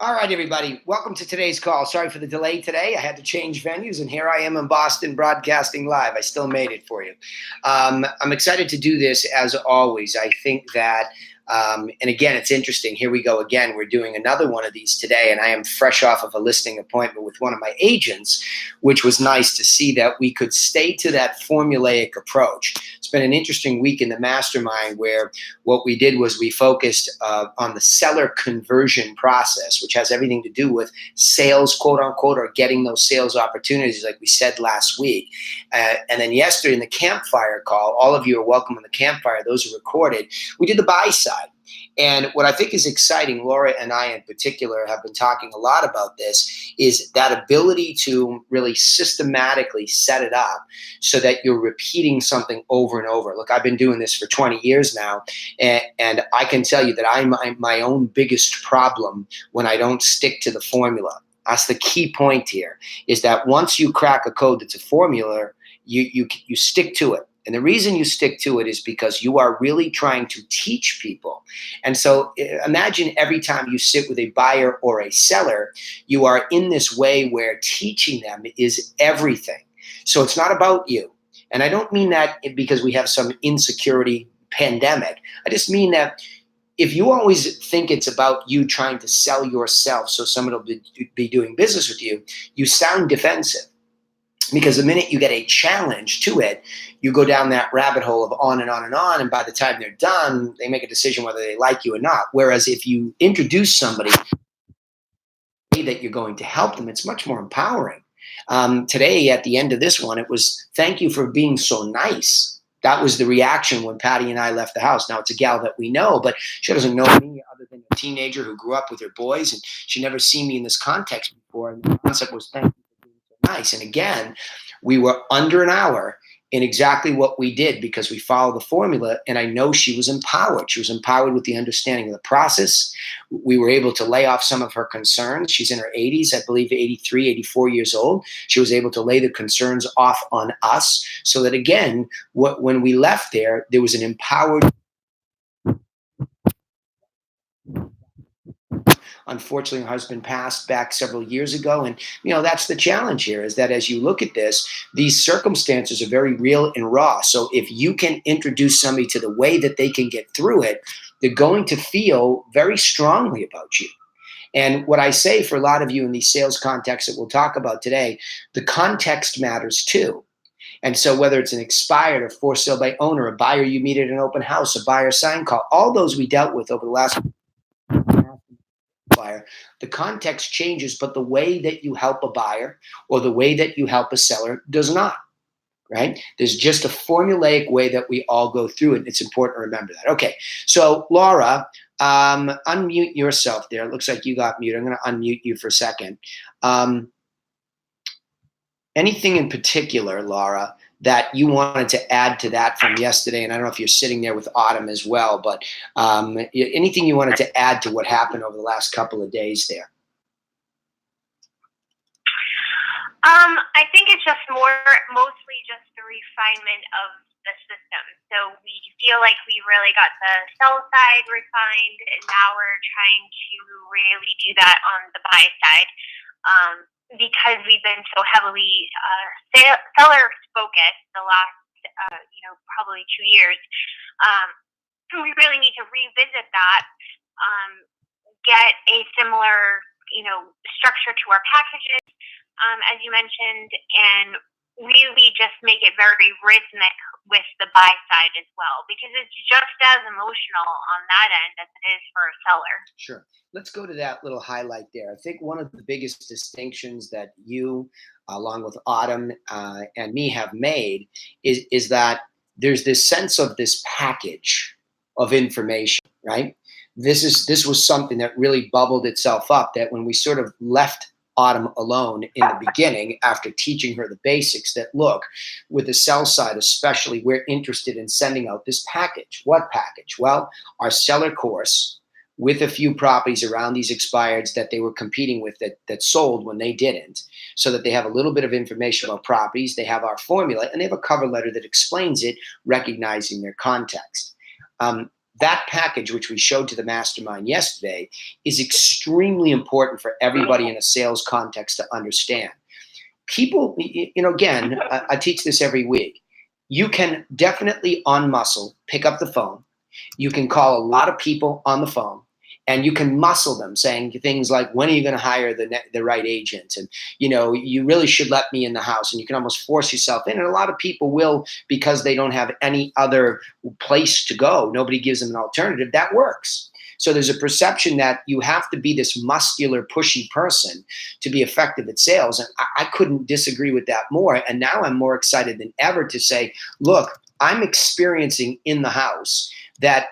All right, everybody. Welcome to today's call. Sorry for the delay today. I had to change venues, and here I am in Boston broadcasting live. I still made it for you. I'm excited to do this as always. I think that, and again, it's interesting. Here we go again. We're doing another one of these today, and I am fresh off of a listing appointment with one of my agents, which was nice to see that we could stay to that formulaic approach. It's been an interesting week in the mastermind where what we did was we focused on the seller conversion process, which has everything to do with sales, quote unquote, or getting those sales opportunities, like we said last week. And then yesterday in the campfire call, all of you are welcome on the campfire, those who recorded, we did the buy side. And what I think is exciting, Laura and I in particular have been talking a lot about this, is that ability to really systematically set it up so that you're repeating something over and over. Look, I've been doing this for 20 years now, and I can tell you that I'm my own biggest problem when I don't stick to the formula. That's the key point here, is that once you crack a code that's a formula, you stick to it. And the reason you stick to it is because you are really trying to teach people. And so imagine every time you sit with a buyer or a seller, you are in this way where teaching them is everything. So it's not about you. And I don't mean that because we have some insecurity pandemic. I just mean that if you always think it's about you trying to sell yourself so someone will be doing business with you, you sound defensive. Because the minute you get a challenge to it, you go down that rabbit hole of on and on and on. And by the time they're done, they make a decision whether they like you or not. Whereas if you introduce somebody that you're going to help them, it's much more empowering. Today, at the end of this one, it was, thank you for being so nice. That was the reaction when Patty and I left the house. Now, it's a gal that we know, but she doesn't know me other than a teenager who grew up with her boys, and she never seen me in this context before. And the concept was, thank you. Nice. And again, we were under an hour in exactly what we did because we followed the formula. And I know she was empowered. She was empowered with the understanding of the process. We were able to lay off some of her concerns. She's in her 80s, I believe 83, 84 years old. She was able to lay the concerns off on us so that, again, when we left there was an empowered. Unfortunately, her husband passed back several years ago. And, that's the challenge here, is that as you look at this, these circumstances are very real and raw. So if you can introduce somebody to the way that they can get through it, they're going to feel very strongly about you. And what I say for a lot of you in these sales contexts that we'll talk about today, the context matters too. And so whether it's an expired or for sale by owner, a buyer you meet at an open house, a buyer sign call, all those we dealt with over the last buyer, the context changes, but the way that you help a buyer or the way that you help a seller does not, right? There's just a formulaic way that we all go through it. It's important to remember that. Okay, so Laura, unmute yourself there. It looks like you got muted. I'm going to unmute you for a second. Anything in particular, Laura, that you wanted to add to that from yesterday? And I don't know if you're sitting there with Autumn as well, but anything you wanted to add to what happened over the last couple of days there? I think it's just mostly just the refinement of the system. So we feel like we really got the sell side refined, and now we're trying to really do that on the buy side. Because we've been so heavily seller focused the last, probably 2 years, we really need to revisit that, get a similar, structure to our packages, as you mentioned, and really just make it very rhythmic with the buy side as well, because it's just as emotional on that end as it is for a seller. Sure. Let's go to that little highlight there. I think one of the biggest distinctions that you, along with Autumn and me, have made is that there's this sense of this package of information, right? This was something that really bubbled itself up, that when we sort of left Autumn alone in the beginning after teaching her the basics, that look, with the sell side especially, we're interested in sending out this package. What package? Well, our seller course with a few properties around these expireds that they were competing with that sold when they didn't, so that they have a little bit of information about properties. They have our formula, and they have a cover letter that explains it, recognizing their context. that package, which we showed to the mastermind yesterday, is extremely important for everybody in a sales context to understand. People, again, I teach this every week. You can definitely on muscle pick up the phone. You can call a lot of people on the phone, and you can muscle them saying things like, when are you going to hire the right agent? And, you really should let me in the house. And you can almost force yourself in. And a lot of people will, because they don't have any other place to go. Nobody gives them an alternative. That works. So there's a perception that you have to be this muscular, pushy person to be effective at sales. And I couldn't disagree with that more. And now I'm more excited than ever to say, look, I'm experiencing in the house that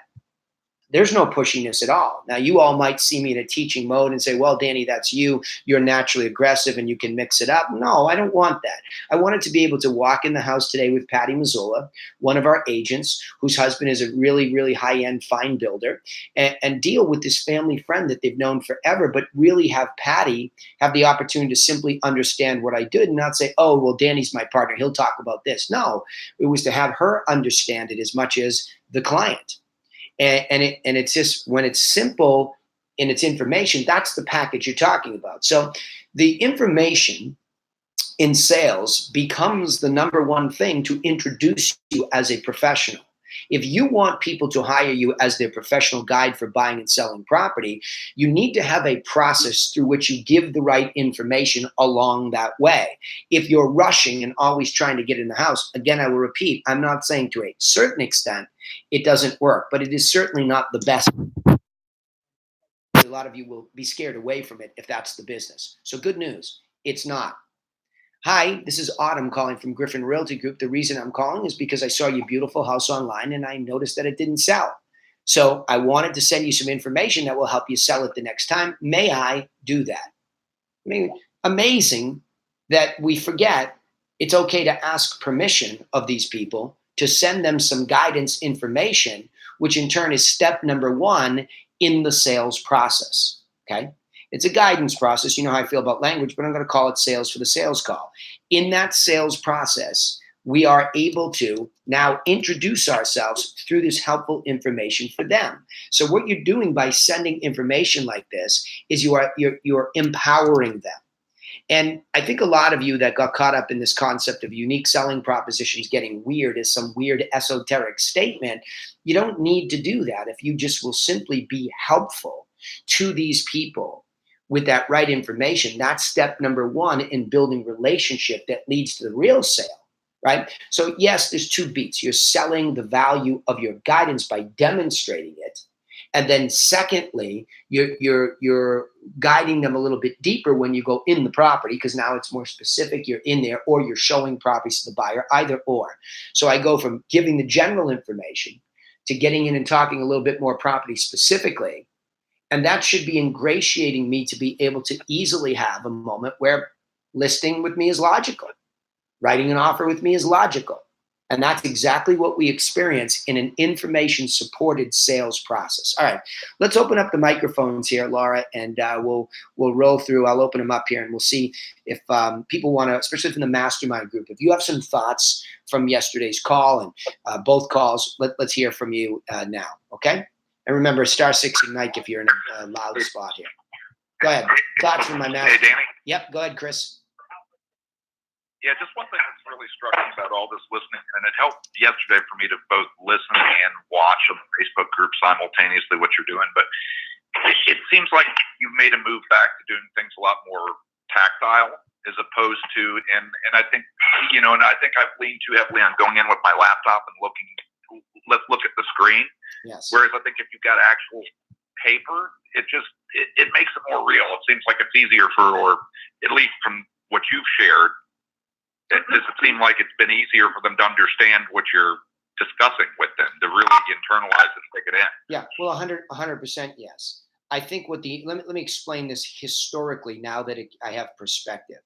there's no pushiness at all. Now, you all might see me in a teaching mode and say, well, Danny, that's you. You're naturally aggressive and you can mix it up. No, I don't want that. I wanted to be able to walk in the house today with Patty Mazzola, one of our agents, whose husband is a really, really high-end fine builder, and deal with this family friend that they've known forever, but really have Patty have the opportunity to simply understand what I did and not say, oh, well, Danny's my partner. He'll talk about this. No, it was to have her understand it as much as the client. And it's just, when it's simple in its information, that's the package you're talking about. So the information in sales becomes the number one thing to introduce you as a professional. If you want people to hire you as their professional guide for buying and selling property, you need to have a process through which you give the right information along that way. If you're rushing and always trying to get in the house, again, I will repeat, I'm not saying to a certain extent it doesn't work, but it is certainly not the best. A lot of you will be scared away from it if that's the business. So good news, it's not. Hi, this is Autumn calling from Griffin Realty Group. The reason I'm calling is because I saw your beautiful house online and I noticed that it didn't sell. So I wanted to send you some information that will help you sell it the next time. May I do that? I mean, amazing that we forget it's okay to ask permission of these people to send them some guidance information, which in turn is step number one in the sales process, okay? It's a guidance process. You know how I feel about language, but I'm going to call it sales for the sales call. In that sales process, we are able to now introduce ourselves through this helpful information for them. So what you're doing by sending information like this is you're empowering them. And I think a lot of you that got caught up in this concept of unique selling propositions getting weird as some weird esoteric statement, you don't need to do that if you just will simply be helpful to these people with that right information. That's step number one in building relationship that leads to the real sale, right? So yes, there's two beats. You're selling the value of your guidance by demonstrating it. And then secondly, you're guiding them a little bit deeper when you go in the property, because now it's more specific. You're in there, or you're showing properties to the buyer, either or. So I go from giving the general information to getting in and talking a little bit more property specifically. And that should be ingratiating me to be able to easily have a moment where listing with me is logical. Writing an offer with me is logical. And that's exactly what we experience in an information-supported sales process. All right, let's open up the microphones here, Laura, and we'll roll through. I'll open them up here, and we'll see if people want to, especially from the mastermind group, if you have some thoughts from yesterday's call and both calls, let's hear from you now, okay? And remember, *6 Ignite if you're in a loud spot here. Go ahead. Thoughts from my master. Hey, Danny. Yep, go ahead, Chris. Yeah, just one thing that's really struck me about all this listening, and it helped yesterday for me to both listen and watch on the Facebook group simultaneously what you're doing. But it seems like you've made a move back to doing things a lot more tactile as opposed to, and I think, and I think I've leaned too heavily on going in with my laptop and looking, let's look at the screen. Yes. Whereas I think if you've got actual paper, it makes it more real. It seems like it's easier or at least from what you've shared, does it seem like it's been easier for them to understand what you're discussing with them, to really internalize and take it in? Yeah, well, 100% yes. I think let me explain this historically now that I have perspective.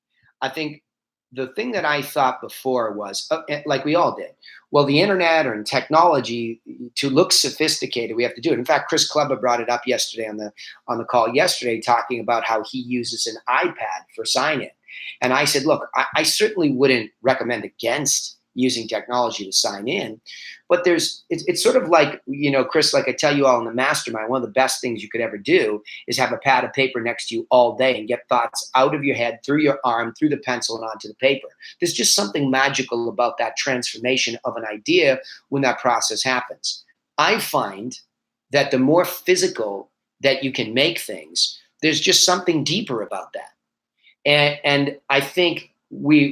I think the thing that I thought before was, like we all did, well, the internet or technology, to look sophisticated, we have to do it. In fact, Chris Kleber brought it up yesterday on the call yesterday, talking about how he uses an iPad for sign-in. And I said, look, I certainly wouldn't recommend against using technology to sign in. But it's sort of like, Chris, like I tell you all in the mastermind, one of the best things you could ever do is have a pad of paper next to you all day and get thoughts out of your head, through your arm, through the pencil, and onto the paper. There's just something magical about that transformation of an idea when that process happens. I find that the more physical that you can make things, there's just something deeper about that. And I think we